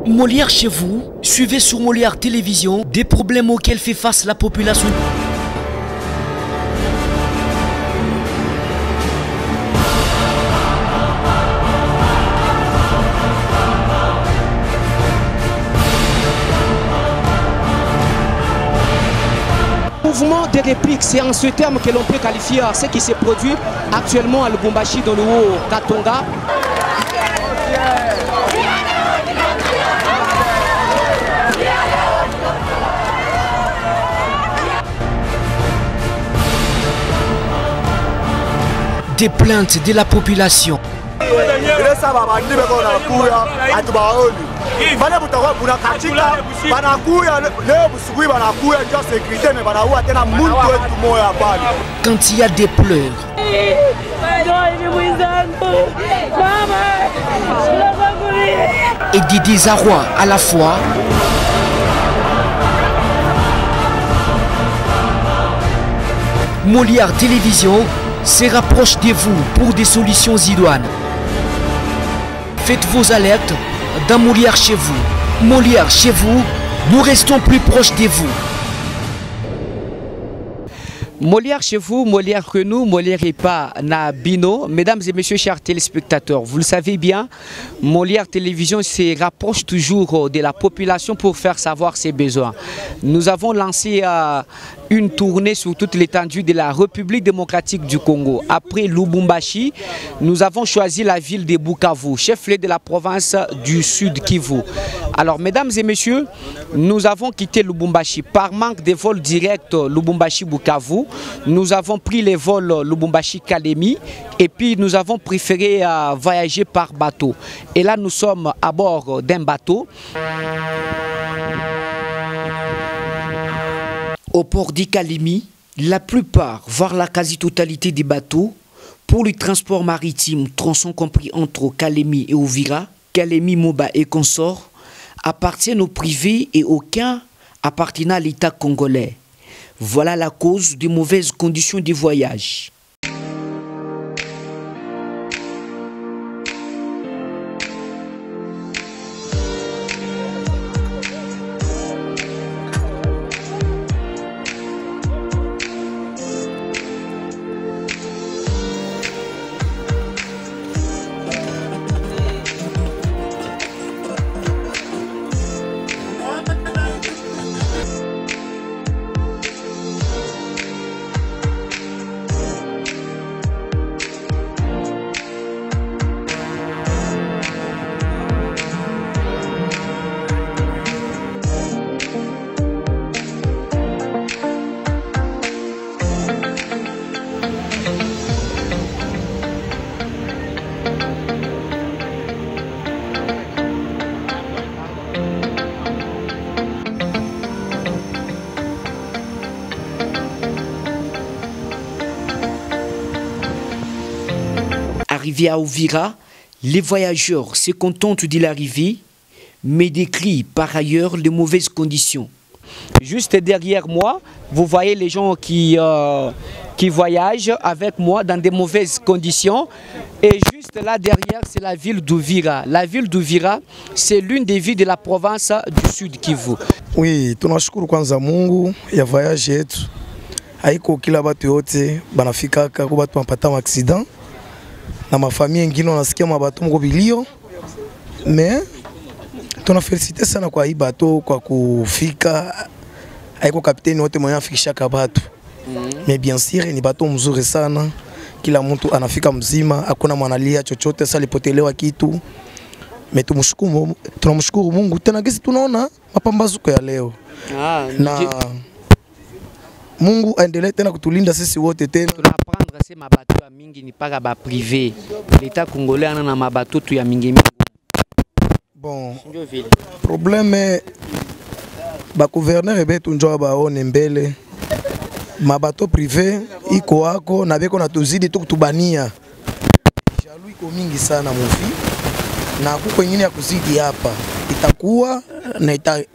Molière chez vous, suivez sur Molière Télévision des problèmes auxquels fait face la population. Mouvement de réplique, c'est en ce terme que l'on peut qualifier ce qui se produit actuellement à Lubumbashi dans le Haut-Katanga. Des plaintes de la population. Quand il y a des pleurs et des désarrois à la fois, Molière Télévision se rapproche de vous pour des solutions idoines. Faites vos alertes dans Molière chez vous. Molière chez vous, nous restons plus proches de vous. Molière chez vous, Molière que nous, Molière et pas Nabino. Mesdames et messieurs, chers téléspectateurs, vous le savez bien, Molière Télévision se rapproche toujours de la population pour faire savoir ses besoins. Nous avons lancé une tournée sur toute l'étendue de la République démocratique du Congo. Après Lubumbashi, nous avons choisi la ville de Bukavu, chef-lieu de la province du Sud Kivu. Alors, mesdames et messieurs, nous avons quitté Lubumbashi par manque de vols directs Lubumbashi-Bukavu. Nous avons pris les vols Lubumbashi-Kalemi et puis nous avons préféré voyager par bateau. Et là, nous sommes à bord d'un bateau. Au port d'Ikalemi, la plupart, voire la quasi-totalité des bateaux, pour le transport maritime, tronçon compris entre Kalemi et Uvira, Kalemi, Moba et consorts, appartiennent au privé et aucun appartenant à l'État congolais. Voilà la cause des mauvaises conditions de voyage. Arrivés à Uvira, les voyageurs se contentent de l'arrivée, mais décrivent par ailleurs les mauvaises conditions. Juste derrière moi, vous voyez les gens qui voyagent avec moi dans des mauvaises conditions. Et juste là derrière, c'est la ville d'Uvira. La ville d'Uvira, c'est l'une des villes de la province du Sud Kivu. Oui, tunashukuru kwanza Mungu ya voyage yetu. Haiko kila batu yote banafika kwa batu wanapata accident. Na mafamilia wengine wanasikia mabato mko bilio. Mais tunafelicite sana kwa hii bato kwa kufika. Haiko kapiteni wote mwenye afikisha kabatu. Mais bien sûr ni bato mzuri sana. Kila mtu anafika mzima, hakuna mwanalia chochote sasa lipotelewa kitu. Mais tunamshukuru Mungu tena gisi tunaona mapambazuko ya leo. Na Mungu aendelee tena kutulinda sisi wote tena. Tunaprendre ces mabato ya mingi ni paka ba privé. L'État congolais ana na mabato tu ya mingi. Bon. Problème ba gouverneur betu njo baone mbele. Mabato privé iko wako na beko na tuzidi tukutubania. Jalui iko mingi sana mufi. Na kuko nyingine ya kuzidi hapa. Itakuwa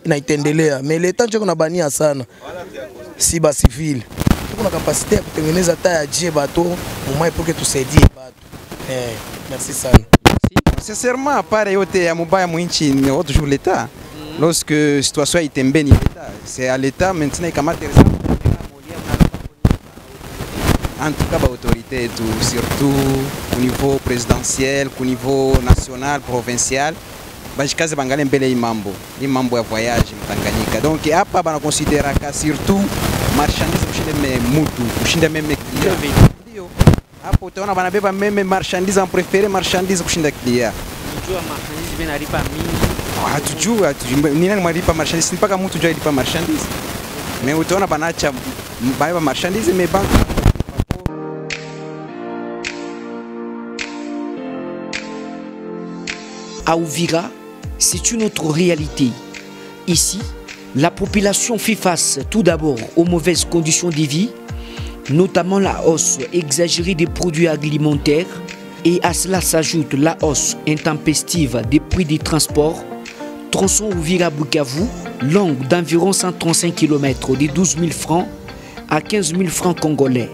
na itaendelea. Mais l'État njo kunabania sana. Si ba civil. Kuna kapasite ya kutengeneza taa ya je bato, mumai pour que tusaidie bato. Merci sana. Merci. Sincèrement, pareil, à Moubaïa Mouinchi, toujours l'État. Lorsque la situation est en l'État, c'est à l'État maintenant qu'il intéressant. En tout cas, l'autorité, surtout au niveau présidentiel, au niveau national, provincial, bajikaze bangale mbele imambo ya voyage mtanganyika. Donc hapa bana considérer que surtout marchandise kushinde mutu, kushinde meme client. Ndio. Hapo utaona banabeba meme marchandise en préféré marchandise kushinda client. Unajua marchandise benalipa mingi. Hatujua ni nani mwalipa marchandise mpaka mtu jua alipa marchandise. Mais utaona banacha baba marchandise mais banque. À Uvira, c'est une autre réalité. Ici, la population fait face tout d'abord aux mauvaises conditions de vie, notamment la hausse exagérée des produits alimentaires, et à cela s'ajoute la hausse intempestive des prix des transports. Tronçon Uvira-Bukavu, longue d'environ 135 km de 12 000 francs à 15 000 francs congolais.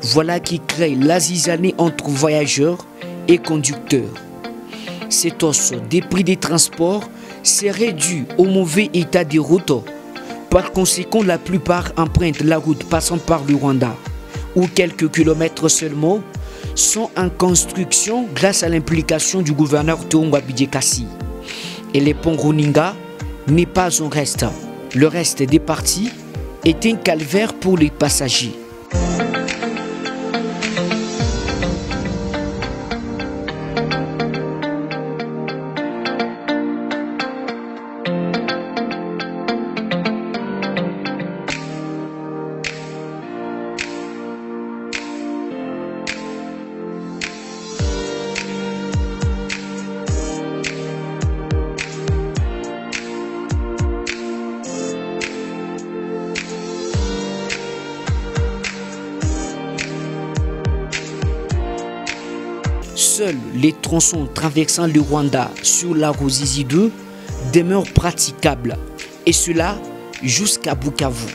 Voilà qui crée la zizanie entre voyageurs et conducteurs. Cette hausse des prix des transports serait due au mauvais état des routes. Par conséquent, la plupart empruntent la route passant par le Rwanda, où quelques kilomètres seulement sont en construction grâce à l'implication du gouverneur Tongwa Bidjekasi. Et le pont Runinga n'est pas un reste. Le reste des parties est un calvaire pour les passagers. Seuls les tronçons traversant le Rwanda sur la Ruzizi 2 demeurent praticables, et cela jusqu'à Bukavu.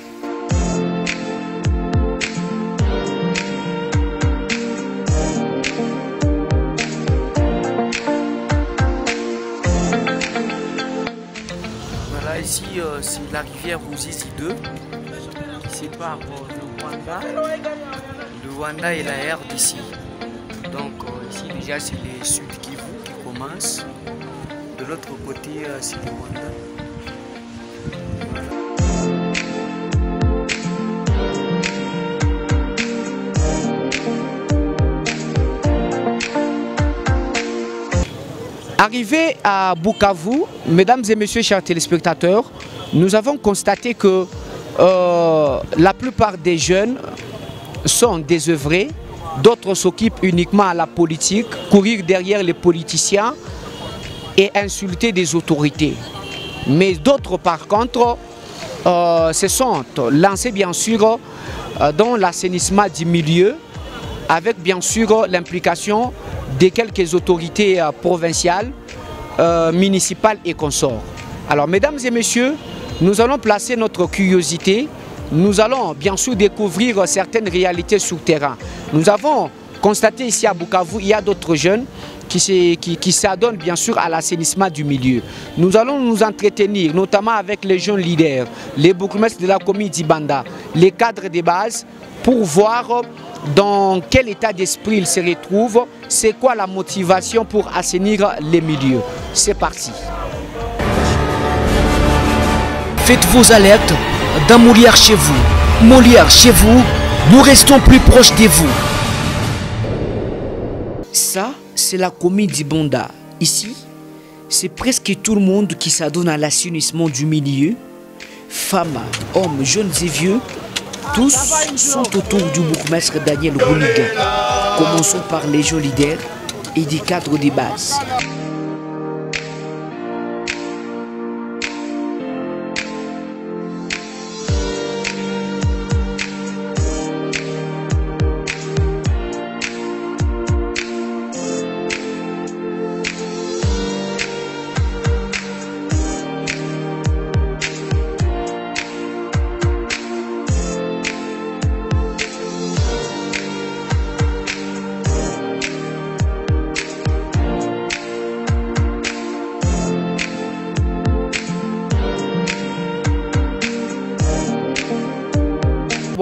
Voilà, ici c'est la rivière Ruzizi 2 qui sépare le Rwanda. Le Rwanda et la RDC. Donc ici déjà c'est les Sud Kivu qui commencent. De l'autre côté c'est le Rwanda. Arrivé à Bukavu, mesdames et messieurs chers téléspectateurs, nous avons constaté que la plupart des jeunes sont désœuvrés. D'autres s'occupent uniquement à la politique, courir derrière les politiciens et insulter des autorités. Mais d'autres, par contre, se sont lancés bien sûr dans l'assainissement du milieu, avec bien sûr l'implication de quelques autorités provinciales, municipales et consorts. Alors, mesdames et messieurs, nous allons placer notre curiosité. Nous allons bien sûr découvrir certaines réalités sur terrain. Nous avons constaté ici à Bukavu, il y a d'autres jeunes qui s'adonnent bien sûr à l'assainissement du milieu. Nous allons nous entretenir notamment avec les jeunes leaders, les bourgmestres de la commune d'Ibanda, les cadres de base, pour voir dans quel état d'esprit ils se retrouvent, c'est quoi la motivation pour assainir les milieux. C'est parti. Faites vos alertes dans Molière chez vous. Molière chez vous, nous restons plus proches de vous. Ça, c'est la commune d'Ibanda. Ici, c'est presque tout le monde qui s'adonne à l'assainissement du milieu. Femmes, hommes, jeunes et vieux, tous sont autour du bourgmestre Daniel Rouliga. Commençons par les jeunes leaders et des cadres de base.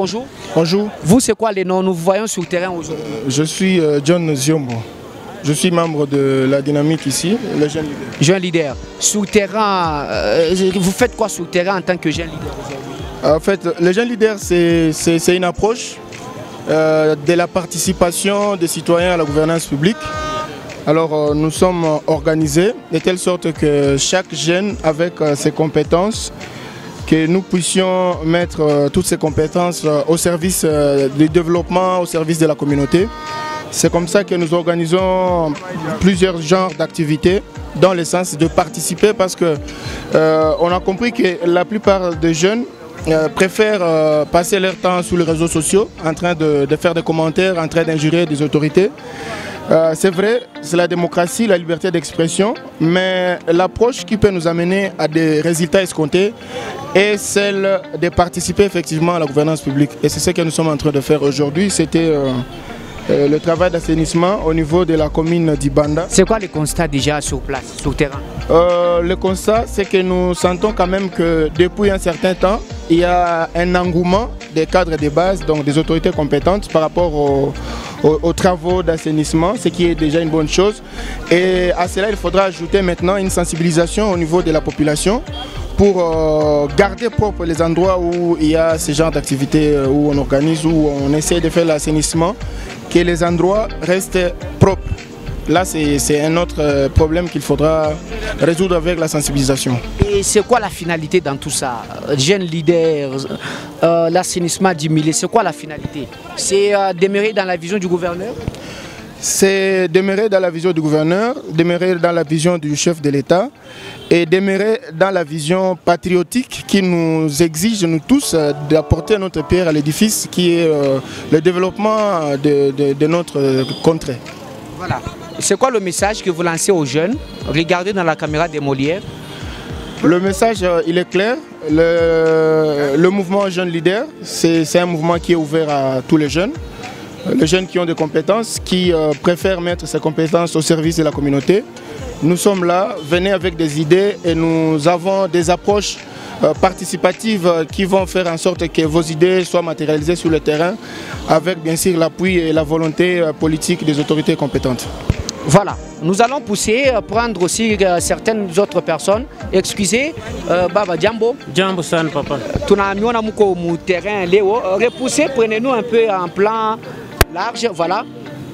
bonjour. Bonjour. Vous, c'est quoi les noms? Nous vous voyons sur le terrain aujourd'hui. Je suis John Ziombo. Je suis membre de la dynamique ici, le jeune leader. Jeune leader. Sur le terrain, vous faites quoi sur le terrain en tant que jeune leader aujourd'hui? En fait, le jeune leader, c'est une approche de la participation des citoyens à la gouvernance publique. Alors, nous sommes organisés de telle sorte que chaque jeune, avec ses compétences, que nous puissions mettre toutes ces compétences au service du développement, au service de la communauté. C'est comme ça que nous organisons plusieurs genres d'activités dans le sens de participer parce que on a compris que la plupart des jeunes préfèrent passer leur temps sur les réseaux sociaux en train de faire des commentaires, en train d'injurer des autorités. C'est vrai, c'est la démocratie, la liberté d'expression, mais l'approche qui peut nous amener à des résultats escomptés est celle de participer effectivement à la gouvernance publique. Et c'est ce que nous sommes en train de faire aujourd'hui. C'était le travail d'assainissement au niveau de la commune d'Ibanda. C'est quoi le constat déjà sur place, sur le terrain? Le constat, c'est que nous sentons quand même que depuis un certain temps, il y a un engouement des cadres de base, donc des autorités compétentes par rapport aux travaux d'assainissement, ce qui est déjà une bonne chose. Et à cela, il faudra ajouter maintenant une sensibilisation au niveau de la population pour garder propres les endroits où il y a ce genre d'activités, où on organise, où on essaie de faire l'assainissement, que les endroits restent propres. Là, c'est un autre problème qu'il faudra résoudre avec la sensibilisation. Et c'est quoi la finalité dans tout ça? Jeune leader, l'assainissement du milieu, c'est quoi la finalité? C'est demeurer dans la vision du gouverneur? C'est demeurer dans la vision du gouverneur, demeurer dans la vision du chef de l'État et demeurer dans la vision patriotique qui nous exige, nous tous, d'apporter notre pierre à l'édifice qui est le développement de notre contrée. Voilà. C'est quoi le message que vous lancez aux jeunes? Regardez dans la caméra des Molières. Le message, il est clair. Le mouvement Jeune Leader, c'est un mouvement qui est ouvert à tous les jeunes. Les jeunes qui ont des compétences, qui préfèrent mettre ces compétences au service de la communauté. Nous sommes là, venez avec des idées et nous avons des approches participatives qui vont faire en sorte que vos idées soient matérialisées sur le terrain avec bien sûr l'appui et la volonté politique des autorités compétentes. Voilà, nous allons pousser, prendre aussi certaines autres personnes. Excusez, Baba Djambo. Djambo san papa. Tunamiona muko mu terrain Léo. Repoussez, prenez-nous un peu en plan large, voilà.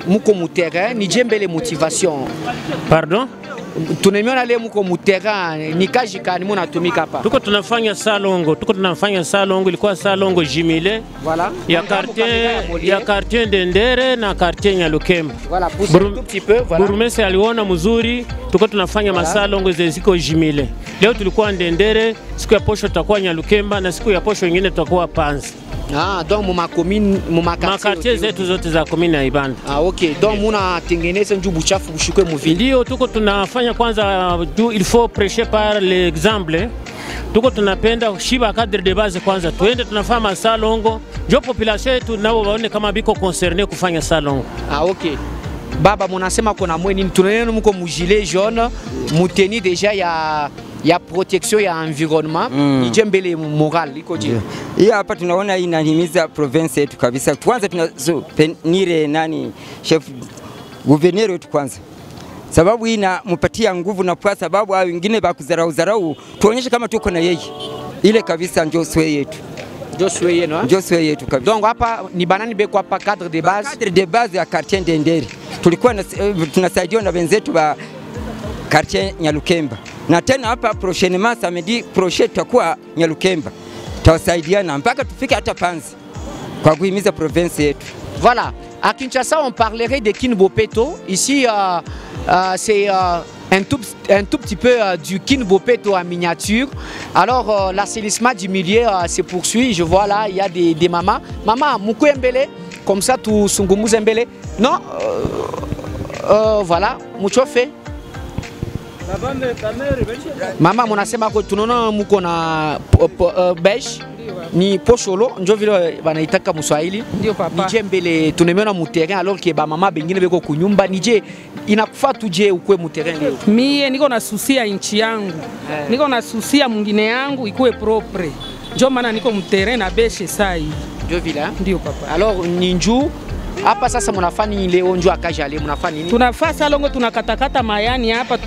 Muko mu terrain, ni djembele motivation. Pardon? Tunamiona leo muko mu terrain, ni kajika ni muna tumika hapa. Tuko tunafanya salongo, ilikuwa salongo jimile. Voilà. Ya quartier Ndendere na quartier Nyalukemba. Voilà, poussez un tout petit peu, voilà. Burumese aliona mzuri, tuko tunafanya masalongo ziko jimile. Leo tulikuwa Ndendere, siku ya posho tutakuwa Nyalukemba na siku ya posho nyingine tutakuwa Panzi. Ah, donc muma commune, muma quartier zetu zote za commune ya Ibanda. Ah, okay. Donc muna tengeneza nju buchafu bushukwe mu ville. Ndio tuko tunafanya kwanza, il faut prêcher par l'exemple. Tuko tunapenda shiba cadre de base kwanza tuende tunafanya salongo, ndio population yetu nao waone kama biko concerné kufanya salongo. Ah, okay. Baba munasema kuna mwe nini? Tunaona mko mu gilet jaune, muteni déjà ya protection ya environnement, ijembele moral iko je. Hii hapa tunaona inahimiza province yetu kabisa. Kwanza tunapenire nani chef gouverneur wetu kwanza. Sababu hii inampatia nguvu na kwa sababu hao wengine bakuzarau tuonyeshe kama tuko na yeye. Ile kabisa ndio sway yetu. Ndio sway yenu, ndio sway yetu kabisa. Donc hapa ni banani beko hapa cadre de base. Cadre de base ya quartier Ndendere. Tulikuwa tunasaidiwa na wenzetu wa quartier Nyalukemba. Na tena hapa prochainement samedi prochain tutakuwa Nyalukemba. Tutawasaidiana mpaka tufike hata Panzi kwa kuhimiza province yetu. Voilà, à Kinshasa on parlerait de Kinbopeto. Ici c'est un tout petit peu du Kinbopeto en miniature. Alors l'assainissement du milieu se poursuit. Je vois là, il y a des mamans. Maman, Moukou Mbele, comme ça tout Sungumou Mbele. Non, voilà, Moucho fait. Mama munasema kwa tunaona mko na besh ni posholo ndio vile wanaitaka Mswahili. Ndio papa. Nije mbele tunameona mu terrain alors que ba mama bengine beko kunyumba nije inakufaa tuje ukwe mu terrain leo. Mie niko na susia inchi yangu. Niko na susia mwingine yangu ikuwe propre. Ndio maana niko mu terrain na beshe sai. Ndio vile. Ndio papa. Alors ninju hapa sasa mnafanya nini leo njoo akajale mnafanya nini? Tunafaa salongo tunakatakata mayani hapa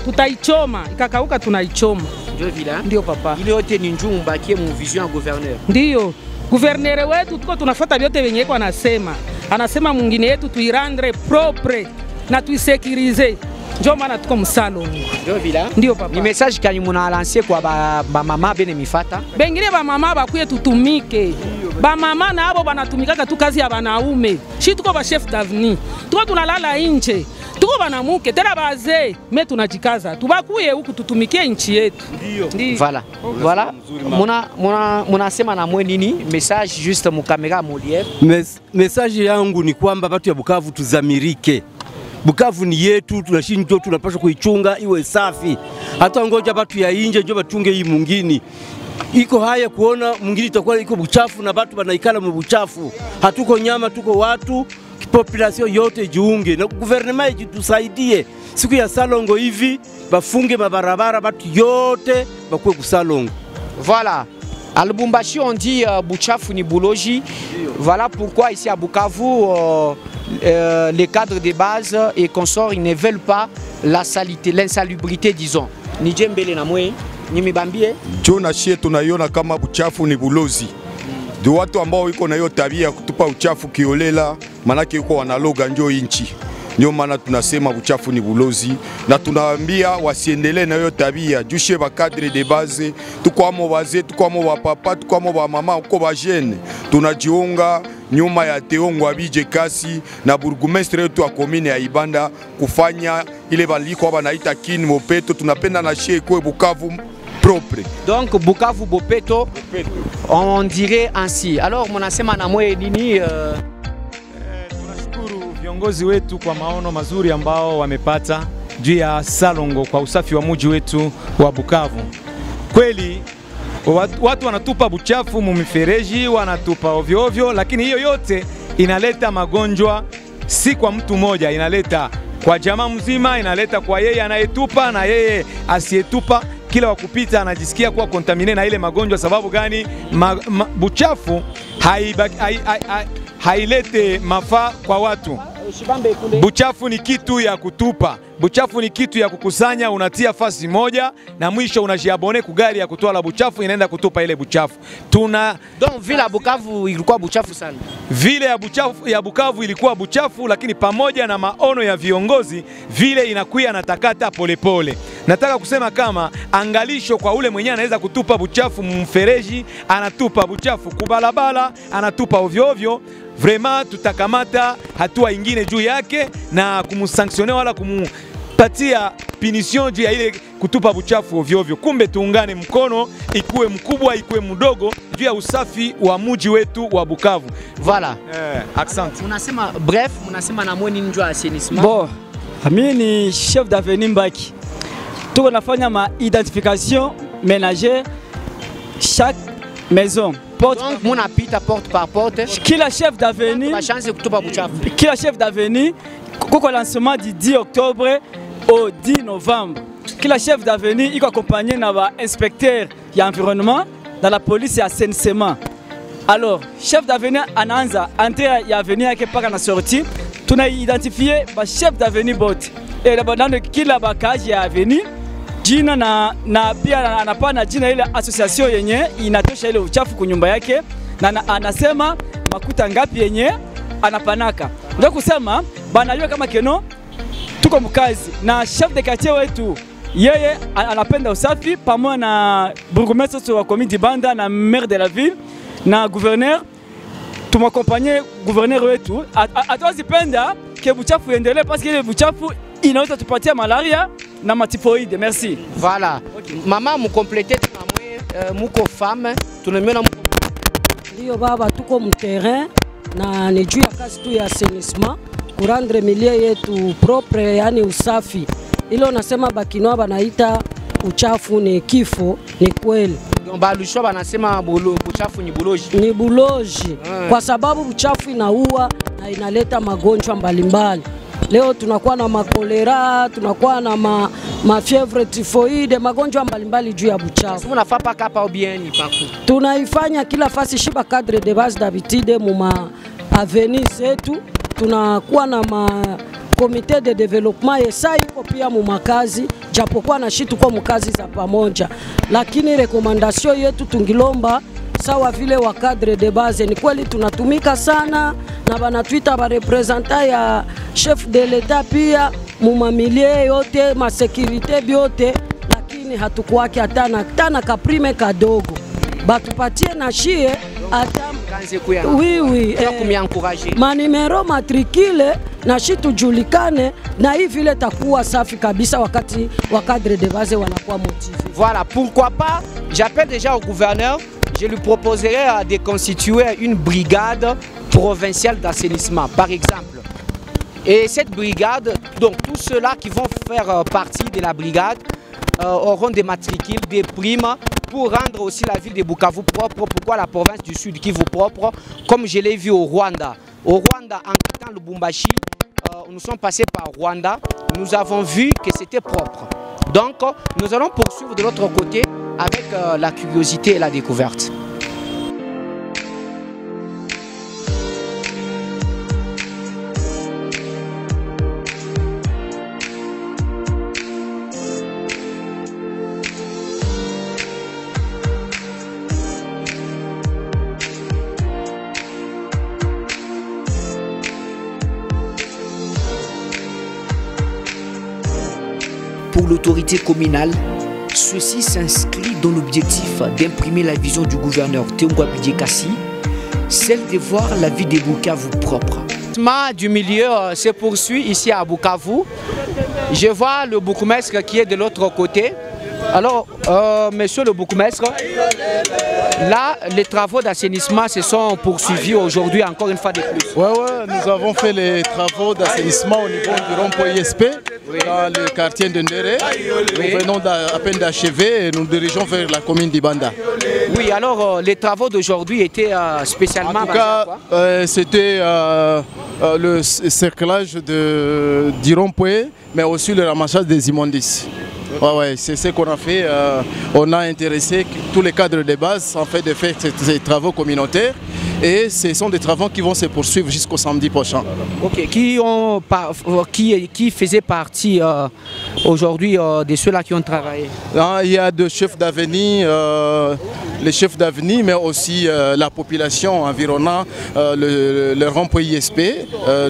tutaichoma. Ikakauka tunaichoma. Ndio vile. Ndio papa. Ile yote ni njoo mbakie mu vision ya gouverneur. Ndio. Gouverneur wetu tuko tunafuata vyote venye yeko anasema. Anasema mwingine yetu tuirandre propre na tuisekirize. Ndio maana tuko msalongo. Ndio vile. Ndio papa. Ni message kani muna lancer kwa ba mama bene mifata. Bengine ba mama bakuye tutumike. Ba mama na abo banatumikaka tu kazi ya banaume. Shi tuko ba chef d'avenir. Tuko tunalala nje. Tuko banamuke tena bazee. Me tunajikaza. Tubakuye huku tutumikie nchi yetu. Ndio. Voilà. Voilà. Muna sema na mwe nini? Message juste mu kamera Molière. Message yangu ni kwamba watu ya Bukavu tuzamirike. Bukavu ni yetu, tunashinjo tunapaswa kuichunga iwe safi. Hata ngoja watu ya inje njo batunge hii mungini. Iko haya kuona mungini itakuwa iko buchafu na watu banaikala mu buchafu. Hatuko nyama, tuko watu, population yote jiunge. Na gouvernement itusaidie. Siku ya salongo hivi bafunge mabarabara watu yote bakuwe kusalongo. Voilà. À Lubumbashi, on dit Buchafu ni Boulogi. Voilà pourquoi ici à Bukavu, les cadres de base et consorts, ils ne veulent pas la saleté, l'insalubrité, disons. Ni jembele na mwe, ni mibambie. Jona shie tunaiona kama Buchafu ni bulozi. Di watu ambao iko na hiyo tabia kutupa uchafu kiolela, manake yuko wanaloga njoo inchi. Ndio maana tunasema Buchafu ni bulozi na tunawaambia wasiendelee na hiyo tabia. Jushe ba cadre de base, tuko amo wazee, tuko amo wa papa, tuko amo wa mama, uko ba jeune. Tunajiunga nyuma ya Teongo Abije Kasi na burgomestre wetu wa commune ya Ibanda kufanya ile baliko banaita kin mopeto. Tunapenda na shie kwa Bukavu propre. Donc Bukavu Bopeto, on dirait ainsi. Alors mnasema na mwe nini viongozi wetu kwa maono mazuri ambao wamepata juu ya salongo kwa usafi wa mji wetu wa Bukavu. Kweli watu wanatupa buchafu mu mifereji, wanatupa ovyo ovyo, lakini hiyo yote inaleta magonjwa, si kwa mtu mmoja, inaleta kwa jamaa mzima, inaleta kwa yeye anayetupa na yeye asiyetupa. Kila wakupita anajisikia kuwa kontamine na ile magonjwa. Sababu gani? Buchafu hailete mafaa kwa watu. Buchafu ni kitu ya kutupa. Buchafu ni kitu ya kukusanya, unatia fasi moja na mwisho unajiabone kugari ya kutoa la buchafu inaenda kutupa ile buchafu. Donc vile ya Bukavu ilikuwa buchafu sana. Vile ya Bukavu ilikuwa buchafu, lakini pamoja na maono ya viongozi vile inakuya natakata polepole. Nataka kusema kama angalisho kwa ule mwenye anaweza kutupa buchafu mfereji, anatupa buchafu kubalabala, anatupa ovyo ovyo. Vraiment tutakamata hatua ingine juu yake na kumusanktione wala kumupatia punition juu ya ile kutupa buchafu ovyo ovyo. Kumbe tuungane mkono, ikuwe mkubwa ikuwe mdogo, juu ya usafi wa mji wetu wa Bukavu. Voilà. Accent. Unasema bref, unasema na mweni njoo assainissement. Bon, mimi ni chef d'avenue Mbaki. Tuko nafanya ma identification ménagère chaque maison. Donc mon apita porte par porte. Kila chef d'avenue, kila chef d'avenue, koko lancement du 10 octobre au 10 novembre. Kila chef d'avenue iko accompagné na ba inspecteur ya environnement dans la police ya assainissement. Alors, chef d'avenue anaanza entrée ya avenue yake paka na sortie, tuna identifier ba chef d'avenue bot. Et dans kila bakaji ya avenue jina na pia anapana jina ile association yenye inatosha ile uchafu kunyumba yake na anasema makuta ngapi yenye anapanaka. Ndio kusema banajua kama keno tuko mkazi na chef de quartier wetu yeye anapenda usafi pamoja na bourgmestre wa commune d'Ibanda na maire de la ville na gouverneur. Tumakompanye gouverneur wetu atawazipenda ke buchafu endelee parce que ile buchafu inaweza tupatia malaria na matifoide. Merci. Voilà. Okay. Mama mkompléter na mwe muko femme tunamiona ndio baba tuko mterrain na ni juu ya kazi tu ya assainissement kurandre milie yetu propre, yani usafi. Ile unasema bakinoa banaita uchafu ni kifo, ni kweli. Balusho banasema buchafu ni buloji. Ni buloji. Kwa sababu uchafu inaua na inaleta magonjwa mbalimbali. Leo tunakuwa na makolera, tunakuwa na mafievre typhoide, magonjwa mbalimbali juu ya buchafu. Mnafaa pas kapa bien partout. Tunaifanya kila fasi shiba cadre de base d'habitude muma avenue zetu. Tunakuwa na komite de development yesa iko pia mumakazi, japokuwa na shitu kwa mukazi za pamoja. Lakini rekomandasyon yetu tungilomba sawa vile wa cadre de base, ni kweli tunatumika sana na banatuita ba representant ya chef de l'etat pia mumamilie yote masekirite byote, lakini hatukuwake hatana kaprime kadogo batupatie na shie manimero matrikile na shi tujulikane, na hii vile takuwa safi kabisa wakati wa cadre de base wanakuwa motivé. Voilà, pourquoi pas, j'appelle déjà au gouverneur, je lui proposerai de constituer une brigade provinciale d'assainissement, par exemple. Et cette brigade, donc tous ceux-là qui vont faire partie de la brigade auront des matricules, des primes pour rendre aussi la ville de Bukavu propre. Pourquoi la province du Sud Kivu propre? Comme je l'ai vu au Rwanda. Au Rwanda, en quittant le Lubumbashi, nous sommes passés par Rwanda. Nous avons vu que c'était propre. Donc, nous allons poursuivre de l'autre côté avec la curiosité et la découverte. Pour l'autorité communale, ceci s'inscrit dans l'objectif d'imprimer la vision du gouverneur Théongwa Bidjekassi, celle de voir la vie de Bukavu propre. Le du milieu se poursuit ici à Bukavu. Je vois le bourgmestre qui est de l'autre côté. Alors, monsieur le bourgmestre, là, les travaux d'assainissement se sont poursuivis aujourd'hui encore une fois de plus. Oui, nous avons fait les travaux d'assainissement au niveau du rond-point ISP, dans le quartier de Ndere. Nous venons à peine d'achever et nous dirigeons vers la commune d'Ibanda. Oui, alors les travaux d'aujourd'hui étaient spécialement... En tout cas, c'était le cerclage du rond-point, mais aussi le ramassage des immondices. Ouais, c'est ce qu'on a fait. On a intéressé tous les cadres de base en fait de faire ces travaux communautaires, et ce sont des travaux qui vont se poursuivre jusqu'au samedi prochain. Ok, qui faisait partie aujourd'hui de ceux-là qui ont travaillé? Il y a deux chefs d'avenir, les chefs d'avenir, mais aussi la population environnant le rond-point ISP.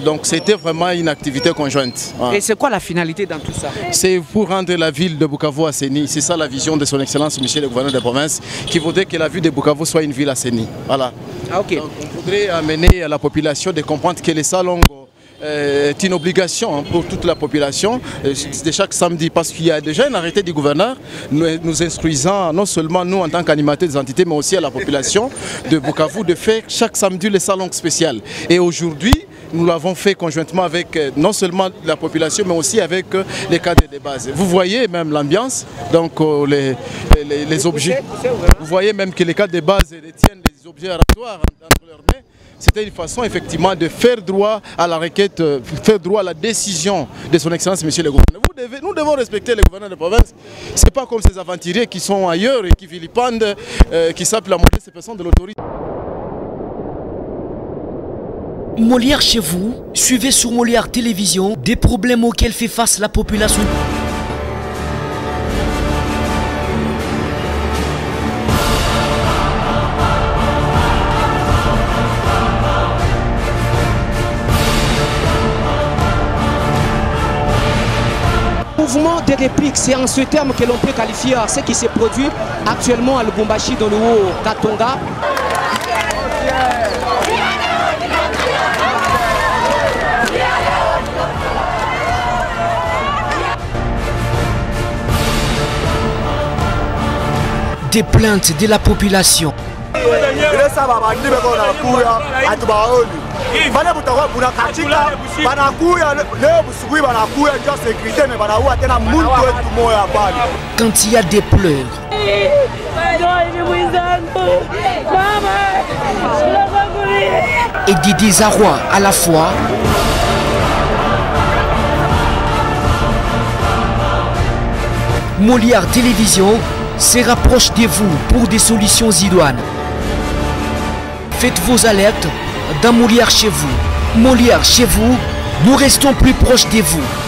Donc c'était vraiment une activité conjointe. Et c'est quoi la finalité dans tout ça? C'est pour rendre la ville de Bukavu assainie. C'est ça la vision de son excellence, monsieur le gouverneur de province, qui voudrait que la ville de Bukavu soit une ville assainie. Voilà. Ah, okay. Donc, on voudrait amener à la population de comprendre que les salons est une obligation pour toute la population de chaque samedi, parce qu'il y a déjà un arrêté du gouverneur nous instruisant non seulement nous en tant qu'animateurs des entités, mais aussi à la population de Bukavu de faire chaque samedi les salons spéciaux. Et aujourd'hui, nous l'avons fait conjointement avec non seulement la population, mais aussi avec les cadres de base. Vous voyez même l'ambiance, donc les objets. Vous voyez même que les cadres de base détiennent des objets aratoires entre leurs mains. C'était une façon effectivement de faire droit à la requête, faire droit à la décision de son excellence, monsieur le gouverneur. Nous devons respecter les gouverneurs de province. Ce n'est pas comme ces aventuriers qui sont ailleurs et qui vilipendent, qui sapent la modeste personne de l'autorité. Molière chez vous, suivez sur Molière Télévision des problèmes auxquels fait face la population. Mouvement de réplique, c'est en ce terme que l'on peut qualifier ce qui se produit actuellement à Lubumbashi dans le Haut-Katonga. Des plaintes de la population. Quand il y a des pleurs et des désarrois à la fois, Molière Télévision se rapproche de vous pour des solutions idoines. Faites vos alertes dans Molière chez vous. Molière chez vous, nous restons plus proches de vous.